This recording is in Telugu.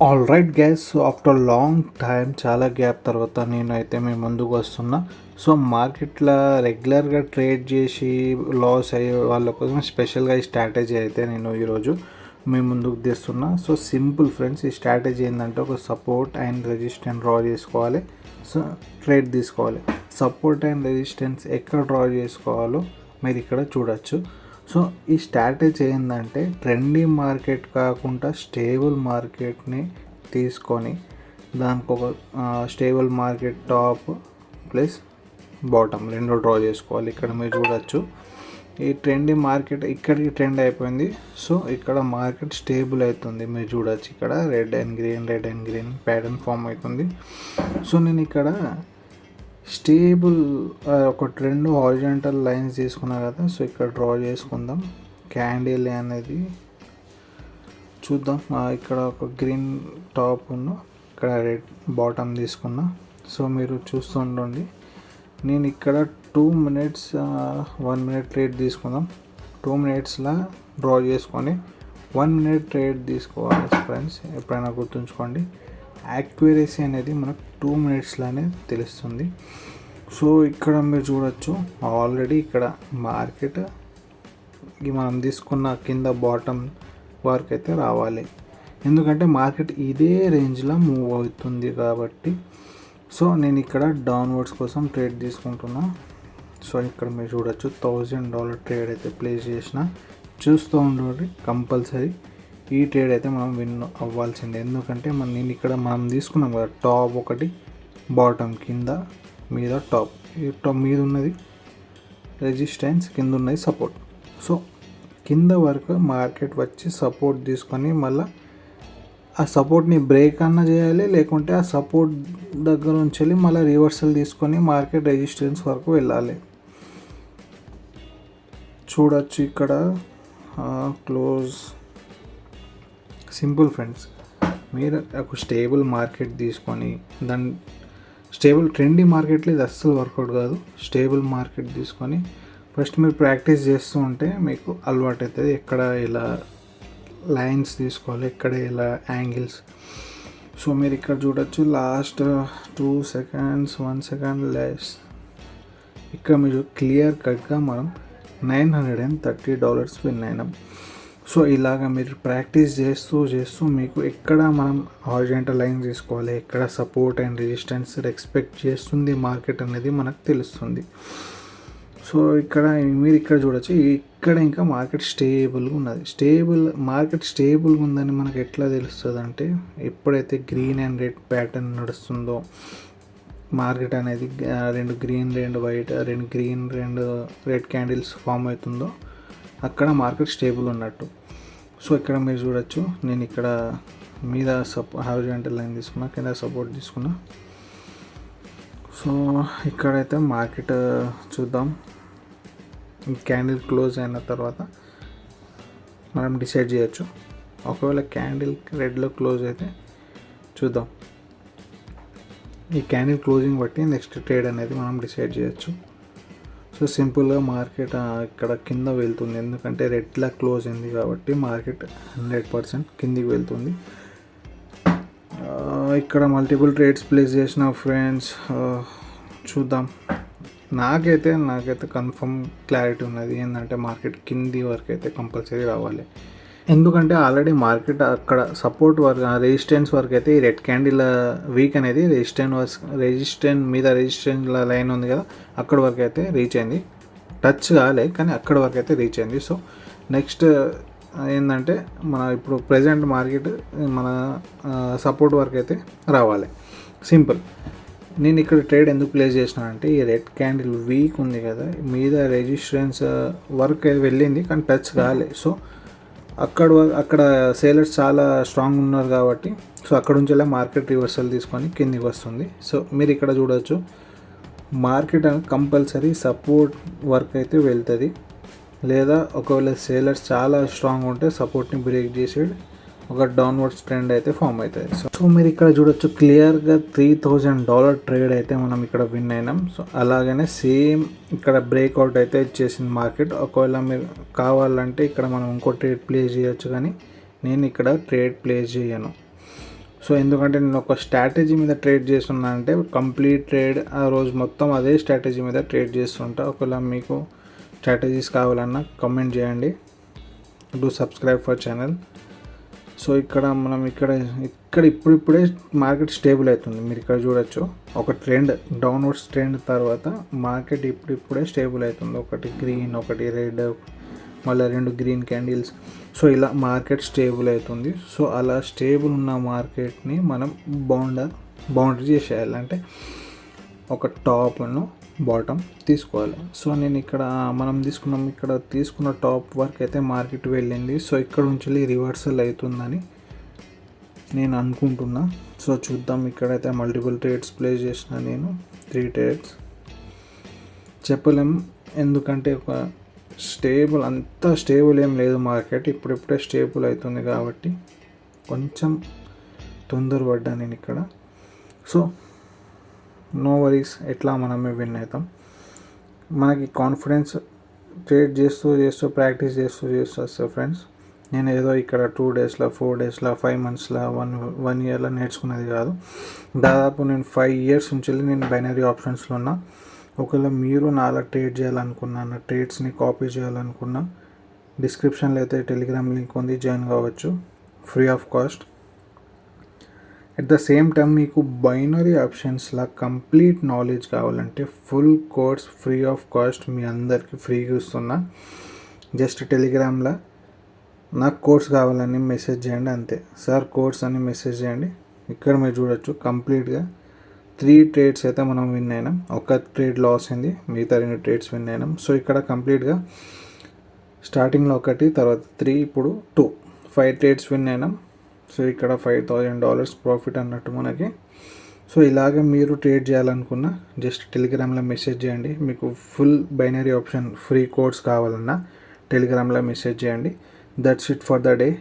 All right gas. So after long time చాలా గ్యాప్ తర్వాత నేనైతే మీ ముందుకు వస్తున్నా. సో మార్కెట్లో రెగ్యులర్గా ట్రేడ్ చేసి లాస్ అయ్యే వాళ్ళ కోసం స్పెషల్గా ఈ స్ట్రాటజీ అయితే నేను ఈరోజు మీ ముందుకు తెస్తున్నా. సో సింపుల్ ఫ్రెండ్స్, ఈ స్ట్రాటజీ ఏంటంటే ఒక సపోర్ట్ అండ్ రెసిస్టెన్స్ డ్రా చేసుకోవాలి. సో ట్రేడ్ తీసుకోవాలి. సపోర్ట్ అండ్ రెసిస్టెన్స్ ఎక్కడ డ్రా చేసుకోవాలో మీరు ఇక్కడ చూడొచ్చు. సో ఈ స్ట్రాటజీ ఏంటంటే ట్రెండీ మార్కెట్ కాకుండా స్టేబుల్ మార్కెట్ని తీసుకొని దానికి ఒక stable market top plus bottom రెండు డ్రా చేసుకోవాలి. ఇక్కడ మీరు చూడొచ్చు, ఈ ట్రెండీ మార్కెట్ ఇక్కడికి ట్రెండ్ అయిపోయింది. సో ఇక్కడ మార్కెట్ స్టేబుల్ అవుతుంది. మీరు చూడొచ్చు ఇక్కడ red and green pattern form అవుతుంది. సో నేను ఇక్కడ స్టేబుల్ ఒక ట్రెండ్ హారిజాంటల్ లైన్స్ తీసుకున్నా కదా. సో ఇక్కడ డ్రా చేసుకుందాం. క్యాండిల్ అనేది చూద్దాం. ఇక్కడ ఒక గ్రీన్ టాప్ ఇక్కడ రెడ్ బాటమ్ తీసుకున్నా. సో మీరు చూస్తూ ఉండండి. నేను ఇక్కడ 2 minutes 1 minute ట్రేడ్ తీసుకుందాం. 2 minutesలా డ్రా చేసుకొని 1 minute ట్రేడ్ తీసుకోవాలి ఫ్రెండ్స్. ఎప్పుడైనా గుర్తుంచుకోండి, యాక్యురసీ అనేది మనకు 2 minutesలానే తెలుస్తుంది. సో ఇక్కడ మీరు చూడొచ్చు, ఆల్రెడీ ఇక్కడ మార్కెట్ మనం తీసుకున్న కింద బాటమ్ వరకు అయితే రావాలి. ఎందుకంటే మార్కెట్ ఇదే రేంజ్లో మూవ్ అవుతుంది కాబట్టి. సో నేను ఇక్కడ డౌన్వర్డ్స్ కోసం ట్రేడ్ తీసుకుంటున్నా. సో ఇక్కడ మీరు చూడొచ్చు, $1000 ట్రేడ్ అయితే ప్లేస్ చేసిన. చూస్తూ ఉండండి, కంపల్సరీ ఈ ట్రేడ్ అయితే మనం విన్ అవ్వాల్సిందే. ఎందుకంటే నేను ఇక్కడ మనం తీసుకున్నాం కదా, టాప్ ఒకటి, బాటమ్ కింద, మీద టాప్. ఈ టాప్ మీద ఉన్నది రెసిస్టెన్స్, కింద ఉన్నది సపోర్ట్. సో కింద వరకు మార్కెట్ వచ్చి సపోర్ట్ తీసుకొని మళ్ళీ ఆ సపోర్ట్ని బ్రేక్ అన్నా చేయాలి, లేకుంటే ఆ సపోర్ట్ దగ్గర నుంచి మళ్ళీ రివర్సల్ తీసుకొని మార్కెట్ రెసిస్టెన్స్ వరకు వెళ్ళాలి. చూడొచ్చు ఇక్కడ క్లోజ్. సింపుల్ ఫ్రెండ్స్, మీరు ఒక స్టేబుల్ మార్కెట్ తీసుకొని దాని స్టేబుల్ ట్రెండీ మార్కెట్లో ఇది అస్సలు వర్కౌట్ కాదు. స్టేబుల్ మార్కెట్ తీసుకొని ఫస్ట్ మీరు ప్రాక్టీస్ చేస్తూ ఉంటే మీకు అలవాటు అవుతుంది. ఎక్కడ ఇలా లైన్స్ తీసుకోవాలి, ఎక్కడ ఇలా యాంగిల్స్. సో మీరు ఇక్కడ చూడొచ్చు, లాస్ట్ 2 seconds 1 second లెస్. ఇక్కడ మీరు క్లియర్ కట్గా మనం $930 విన్ అయినాం. సో ఇలాగ మీరు ప్రాక్టీస్ చేస్తూ మీకు ఎక్కడ మనం హారిజాంటల్ లైన్ తీసుకోవాలి, ఎక్కడ సపోర్ట్ అండ్ రెసిస్టెన్స్ ఎక్స్పెక్ట్ చేస్తుంది మార్కెట్ అనేది మనకు తెలుస్తుంది. సో ఇక్కడ మీరు ఇక్కడ చూడొచ్చు, ఇక్కడ ఇంకా మార్కెట్ స్టేబుల్గా ఉన్నది. మార్కెట్ స్టేబుల్గా ఉందని మనకు ఎట్లా తెలుస్తుంది అంటే, ఎప్పుడైతే గ్రీన్ అండ్ రెడ్ ప్యాటర్న్ నడుస్తుందో మార్కెట్ అనేది రెండు గ్రీన్ రెండు వైట్, రెండు గ్రీన్ రెండు రెడ్ క్యాండిల్స్ ఫామ్ అవుతుందో అక్కడ మార్కెట్ స్టేబుల్ ఉన్నట్టు. సో ఇక్కడ మీరు చూడొచ్చు, నేను ఇక్కడ మీద హారిజాంటల్ లైన్ తీసుకున్నా, కింద సపోర్ట్ తీసుకున్నా. సో ఇక్కడైతే మార్కెట్ చూద్దాం. క్యాండిల్ క్లోజ్ అయిన తర్వాత మనం డిసైడ్ చేయొచ్చు. ఒకవేళ క్యాండిల్ రెడ్లో క్లోజ్ అయితే చూద్దాం. ఈ క్యాండిల్ క్లోజింగ్ బట్టి నెక్స్ట్ ట్రేడ్ అనేది మనం డిసైడ్ చేయొచ్చు. సో సింపుల్గా మార్కెట్ ఇక్కడ కింద వెళ్తుంది, ఎందుకంటే రెడ్లా క్లోజ్ అయింది కాబట్టి మార్కెట్ 100% కిందికి వెళ్తుంది. ఇక్కడ మల్టిపుల్ ట్రేడ్స్ ప్లేస్ చేసిన ఫ్రెండ్స్. చూద్దాం. నాకైతే కన్ఫర్మ్ క్లారిటీ ఉన్నది ఏంటంటే మార్కెట్ కింది వరకు అయితే కంపల్సరీ రావాలి. ఎందుకంటే ఆల్రెడీ మార్కెట్ అక్కడ సపోర్ట్ వరకు, రెసిస్టెన్స్ వరకు అయితే ఈ రెడ్ క్యాండిల్ వీక్ అనేది రెసిస్టెన్స్ లైన్ ఉంది కదా, అక్కడ వరకు అయితే రీచ్ అయింది. టచ్ కాలే కానీ అక్కడ వరకు అయితే రీచ్ అయింది. సో నెక్స్ట్ ఏంటంటే మన ఇప్పుడు ప్రజెంట్ మార్కెట్ మన సపోర్ట్ వరకు అయితే రావాలి. సింపుల్. నేను ఇక్కడ ట్రేడ్ ఎందుకు ప్లేస్ చేసిన అంటే, ఈ రెడ్ క్యాండిల్ వీక్ ఉంది కదా, మీద రెసిస్టెన్స్ వర్క్ వెళ్ళింది కానీ టచ్ కాలే. సో అక్కడ సేలర్స్ చాలా స్ట్రాంగ్ ఉన్నారు కాబట్టి సో అక్కడ నుంచి మార్కెట్ రివర్సల్ తీసుకొని కిందికి వస్తుంది. సో మీరు ఇక్కడ చూడవచ్చు, మార్కెట్ అనేది కంపల్సరీ సపోర్ట్ వర్క్ అయితే వెళ్తుంది. లేదా ఒకవేళ సేలర్స్ చాలా స్ట్రాంగ్ ఉంటే సపోర్ట్ని బ్రేక్ చేసి ఒక డౌన్వర్డ్స్ ట్రెండ్ అయితే ఫామ్ అవుతుంది. సో మీరు ఇక్కడ చూడొచ్చు, క్లియర్గా $3000 ట్రేడ్ అయితే మనం ఇక్కడ విన్ అయినాం. సో అలాగనే సేమ్ ఇక్కడ బ్రేక్అవుట్ అయితే ఇచ్చేసింది మార్కెట్. ఒకవేళ మీరు కావాలంటే ఇక్కడ మనం ఇంకో ట్రేడ్ ప్లేస్ చేయొచ్చు, కానీ నేను ఇక్కడ ట్రేడ్ ప్లేస్ చేయను. సో ఎందుకంటే నేను ఒక స్ట్రాటజీ మీద ట్రేడ్ చేస్తున్నా అంటే కంప్లీట్ ట్రేడ్ ఆ రోజు మొత్తం అదే స్ట్రాటజీ మీద ట్రేడ్ చేస్తుంటా. ఒకవేళ మీకు స్ట్రాటజీస్ కావాలన్నా కమెంట్ చేయండి. Do subscribe for channel. So ఇక్కడ మనం ఇక్కడ ఇప్పుడిప్పుడే మార్కెట్ స్టేబుల్ అవుతుంది. మీరు ఇక్కడ చూడొచ్చు, ఒక ట్రెండ్ డౌన్వర్డ్స్ ట్రెండ్ తర్వాత మార్కెట్ ఇప్పుడిప్పుడే స్టేబుల్ అవుతుంది. ఒకటి గ్రీన్, ఒకటి రెడ్, మళ్ళీ 2 గ్రీన్ క్యాండిల్స్. సో ఇలా మార్కెట్ స్టేబుల్ అవుతుంది. సో అలా స్టేబుల్ ఉన్న మార్కెట్ని మనం బౌండరీ చేసేయాలి. అంటే ఒక టాప్ను బాటమ్ తీసుకోవాలి. సో నేను మనం తీసుకున్న టాప్ వరకు అయితే మార్కెట్ వెళ్ళింది. సో ఇక్కడ నుంచి రివర్సల్ అవుతుందని నేను అనుకుంటున్నా. సో చూద్దాం. ఇక్కడైతే మల్టిపుల్ ట్రేడ్స్ ప్లేస్ చేసిన నేను 3 ట్రేడ్స్ చెప్పలేం, ఎందుకంటే అంత స్టేబుల్ ఏం లేదు మార్కెట్. ఇప్పుడిప్పుడే స్టేబుల్ అవుతుంది కాబట్టి కొంచెం తొందరపడ్డా నేను ఇక్కడ. సో నో వరీస్, ఎట్లా మనమే విన్ అవుతాం. మనకి కాన్ఫిడెన్స్ ట్రేడ్ చేస్తూ ప్రాక్టీస్ చేస్తూ వస్తే ఫ్రెండ్స్, నేను ఏదో ఇక్కడ 2 డేస్లో 4 డేస్లో 5 మంత్స్లో 1 ఇయర్లో నేర్చుకునేది కాదు. దాదాపు నేను 5 ఇయర్స్ నుంచి నేను బైనరీ ఆప్షన్స్లో ఉన్నా. ఒకవేళ మీరు నాలా ట్రేడ్ చేయాలనుకున్నా, నా ట్రేడ్స్ని కాపీ చేయాలనుకున్నా, డిస్క్రిప్షన్లో అయితే టెలిగ్రామ్ లింక్ ఉంది, జాయిన్ కావచ్చు free of cost. At the same time మీకు బైనరీ ఆప్షన్స్లో కంప్లీట్ నాలెడ్జ్ కావాలంటే full course free of cost మీ అందరికీ ఫ్రీగా ఇస్తున్నా. జస్ట్ టెలిగ్రామ్లో నాకు కోర్స్ కావాలని మెసేజ్ చేయండి అంతే. సార్ కోర్స్ అని మెసేజ్ చేయండి. ఇక్కడ మీరు చూడొచ్చు, కంప్లీట్గా 3 ట్రేడ్స్ అయితే మనం విన్ అయినాం. ఒక ట్రేడ్ లాస్ అయింది, మిగతా 2 ట్రేడ్స్ విన్ అయినాం. సో ఇక్కడ కంప్లీట్గా స్టార్టింగ్లో 1, తర్వాత 3, ఇప్పుడు 2, 5 ట్రేడ్స్ విన్ అయినాం. సో ఇక్కడ $5,000 ప్రాఫిట్ అన్నట్టు మనకి. సో ఇలాగే మీరు ట్రేడ్ చేయాలనుకున్నా జస్ట్ టెలిగ్రామ్లో మెసేజ్ చేయండి. మీకు full binary option free course కావాలన్నా టెలిగ్రామ్లో మెసేజ్ చేయండి. That's it for the day.